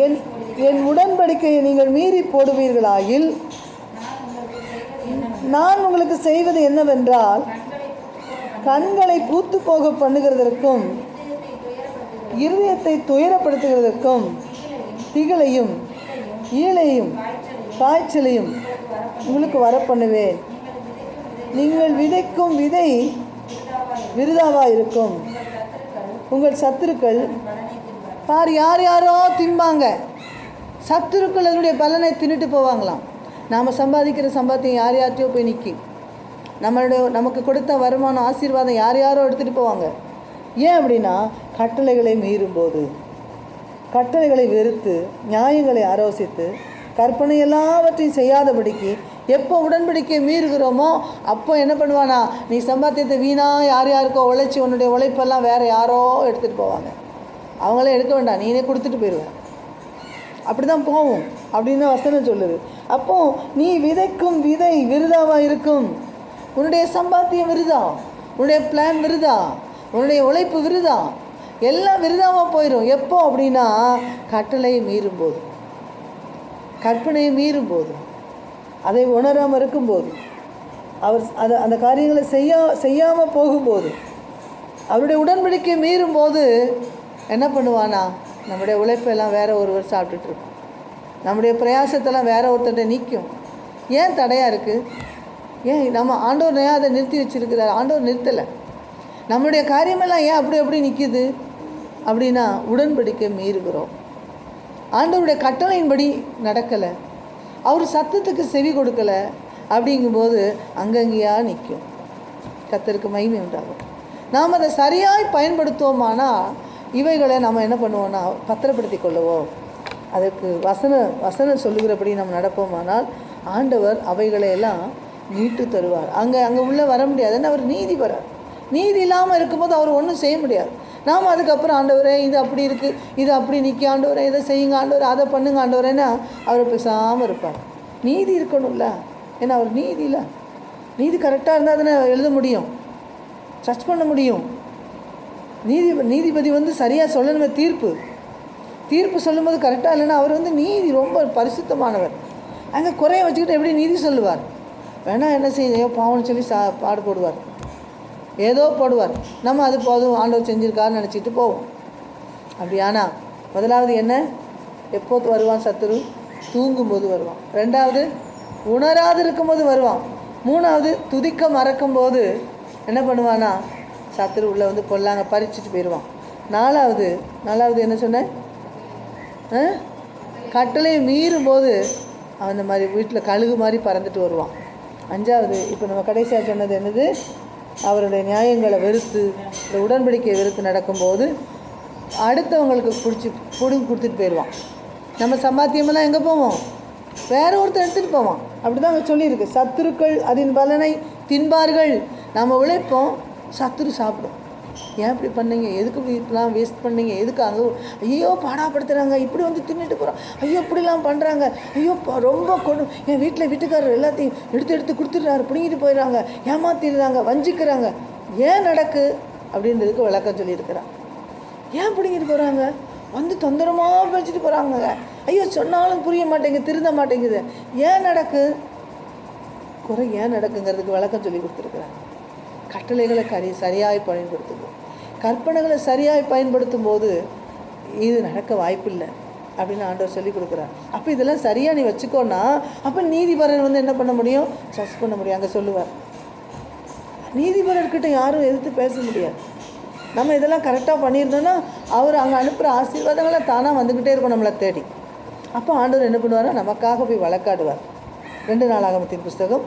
என் என் உடன்படிக்கையை நீங்கள் மீறி போடுவீர்களாயில் நான் உங்களுக்கு செய்வது என்னவென்றால், கண்களை பூத்து போக பண்ணுகிறதற்கும் இருதயத்தை துயரப்படுத்துகிறதற்கும் திகிலையும் ஈழையும் காய்ச்சலையும் உங்களுக்கு வர பண்ணுவேன். நீங்கள் விதைக்கும் விதை விருதாவாக இருக்கும். உங்கள் சத்துருக்கள் யார் யாரோ திம்பாங்க. சத்துருக்கள் அதனுடைய பலனை தின்னுட்டு போவாங்களாம். நாம் சம்பாதிக்கிற சம்பாத்தியம் யார் யார்ட்டையோ போய் நிற்கும். நமக்கு கொடுத்த வருமானம் ஆசீர்வாதம் யார் யாரோ எடுத்துகிட்டு போவாங்க. ஏன் அப்படின்னா, கட்டளைகளை மீறும்போது, கட்டளைகளை வெறுத்து, நியாயங்களை ஆலோசித்து, கற்பனை எல்லாவற்றையும் செய்யாதபடிக்கு எப்போ உடன்படிக்கை மீறுகிறோமோ அப்போ என்ன பண்ணுவானா, நீ சம்பாத்தியத்தை வீணாக யார் யாருக்கோ உழைச்சி உன்னுடைய உழைப்பெல்லாம் வேறு யாரோ எடுத்துகிட்டு போவாங்க. அவங்களே எடுக்க வேண்டாம், நீனே கொடுத்துட்டு போயிடுவேன். அப்படி தான் போவோம் அப்படின்னு வசனம் சொல்லுது. அப்போது நீ விதைக்கும் விதை விருதாவாக இருக்கும். உன்னுடைய சம்பாத்தியம் விருதா, உன்னுடைய பிளான் விருதா, உன்னுடைய உழைப்பு விருதா, எல்லாம் விருதாவாக போயிடும். எப்போ அப்படின்னா, கட்டளையை மீறும்போது, கற்பனையை மீறும்போது, அதை உணராமல் இருக்கும்போது, அவர் அந்த காரியங்களை செய்யாமல் போகும்போது, அவருடைய உடன்படிக்கை மீறும்போது என்ன பண்ணுவானா, நம்முடைய உழைப்பெல்லாம் வேறு ஒருவர் சாப்பிட்டுட்ருக்கோம். நம்முடைய பிரயாசத்தெல்லாம் வேறு ஒருத்தர்கிட்ட நிற்கும். ஏன் தடையாக இருக்குது? ஏன் நம்ம ஆண்டவர் ஏன் அதை நிறுத்தி வச்சுருக்கிறார்? ஆண்டவர் நிறுத்தலை. நம்முடைய காரியமெல்லாம் ஏன் அப்படி நிற்கிது அப்படின்னா, உடன்படிக்கை மீறுகிறோம். ஆண்டவருடைய கட்டளையின்படி நடக்கலை, அவர் சத்தத்துக்கு செவி கொடுக்கலை. அப்படிங்கும்போது அங்கங்கேயா நிற்கும். கர்த்தருக்கு மகிமை உண்டாகும். நாம் அதை சரியாய் பயன்படுத்துவோமானால் இவைகளை நம்ம என்ன பண்ணுவோம்னா பத்திரப்படுத்தி கொள்ளுவோம். அதற்கு வசனம் சொல்லுகிறபடி நம்ம நடப்போமானால் ஆண்டவர் அவைகளையெல்லாம் மீட்டு தருவார். அங்கே உள்ளே வர முடியாது. ஏன்னா அவர் நீதிபரர். நீதி இல்லாமல் இருக்கும்போது அவர் ஒன்றும் செய்ய முடியாது. நாம் அதுக்கப்புறம் ஆண்டவரே இது அப்படி இருக்குது, இது அப்படி நிற்க ஆண்டவரே, இதை செய்யுங்க ஆண்டவரே, அதை பண்ணுங்க ஆண்டவரேன்னா அவர் பேசாமல் இருப்பார். நீதி இருக்கணும்ல. ஏன்னா அவர் நீதி இல்லை. நீதி கரெக்டாக இருந்தால் தானே எழுத முடியும், சர்ச் பண்ண முடியும். நீதிபதி சரியாக சொல்லணுமே. தீர்ப்பு சொல்லும்போது கரெக்டாக இல்லைன்னா அவர் நீதி ரொம்ப பரிசுத்தமானவர். அங்கே குறைய வச்சுக்கிட்டு எப்படி நீதி சொல்லுவார்? வேணால் என்ன செய்ய பாவம்னு சொல்லி பாடு போடுவார், ஏதோ போடுவார். நம்ம அது போதும் ஆண்டவர் செஞ்சுருக்காருன்னு நினச்சிட்டு போவோம். அப்படியானா முதலாவது என்ன, எப்போது வருவான் சத்துரு? தூங்கும்போது வருவான். ரெண்டாவது உணராது இருக்கும்போது வருவான். மூணாவது துதிக்க மறக்கும்போது என்ன பண்ணுவானா, சத்துரு உள்ளே கொல்லாங்க பறிச்சுட்டு போயிடுவான். நாலாவது என்ன சொன்னேன், கட்டளையை மீறும்போது அவன் இந்த மாதிரி வீட்டில் கழுகு மாதிரி பறந்துட்டு வருவான். அஞ்சாவது இப்போ நம்ம கடைசியாக சொன்னது என்னது, அவருடைய நியாயங்களை வெறுத்து, இந்த உடன்படிக்கையை வெறுத்து நடக்கும்போது அடுத்தவங்களுக்கு பிடுங்கி கொடுத்துட்டு போயிடுவான். நம்ம சம்பாத்தியமெல்லாம் எங்கே போவோம்? வேறு ஒருத்தர் எடுத்துகிட்டு போவான். அப்படி தான் அங்கே சொல்லியிருக்கு. சத்துருக்கள் அதன் பலனை தின்பார்கள். நம்ம உழைப்போம், சத்துரு சாப்பிடும். ஏன் இப்படி பண்ணீங்க, எதுக்கு இப்படிலாம் வேஸ்ட் பண்ணீங்க, எதுக்கு அங்கே ஐயோ பாடாப்படுத்துகிறாங்க, இப்படி தின்னுட்டு போகிறோம், ஐயோ இப்படிலாம் பண்ணுறாங்க, ஐயோ ரொம்ப என் வீட்டுக்காரர் எல்லாத்தையும் எடுத்து கொடுத்துட்றாரு, பிடிங்கிட்டு போயிடுறாங்க, ஏமாத்திடுறாங்க, வஞ்சிக்கிறாங்க. ஏன் நடக்கு அப்படின்றதுக்கு விளக்கம் சொல்லியிருக்கிறான். ஏன் பிடிங்கிட்டு போகிறாங்க? தொந்தரமாக பேசிட்டு போகிறாங்க. ஐயோ சொன்னாலும் புரிய மாட்டேங்குது, திருந்த மாட்டேங்குது. ஏன் நடக்கு? குறை ஏன் நடக்குங்கிறதுக்கு விளக்கம் சொல்லி கொடுத்துருக்குறாங்க. கட்டளைகளை சரியாய் பயன்படுத்துவோம். கற்பனைகளை சரியாய் பயன்படுத்தும் போது இது நடக்க வாய்ப்பில்லை அப்படின்னு ஆண்டவர் சொல்லி கொடுக்குறார். அப்போ இதெல்லாம் சரியாக நீ வச்சுக்கோன்னா அப்போ நீதிபரர் என்ன பண்ண முடியும்? சர்ச் பண்ண முடியும். அங்கே சொல்லுவார், நீதிபரர்கிட்ட யாரும் எதிர்த்து பேச முடியாது. நம்ம இதெல்லாம் கரெக்டாக பண்ணியிருந்தோன்னா அவர் அங்கே அனுப்புகிற ஆசீர்வாதங்களை தானாக வந்துக்கிட்டே இருக்கும் நம்மளை தேடி. அப்போ ஆண்டவர் என்ன பண்ணுவார்னா நமக்காக போய் வழக்காடுவார். 2 நாளாகமத்தின் புஸ்தகம்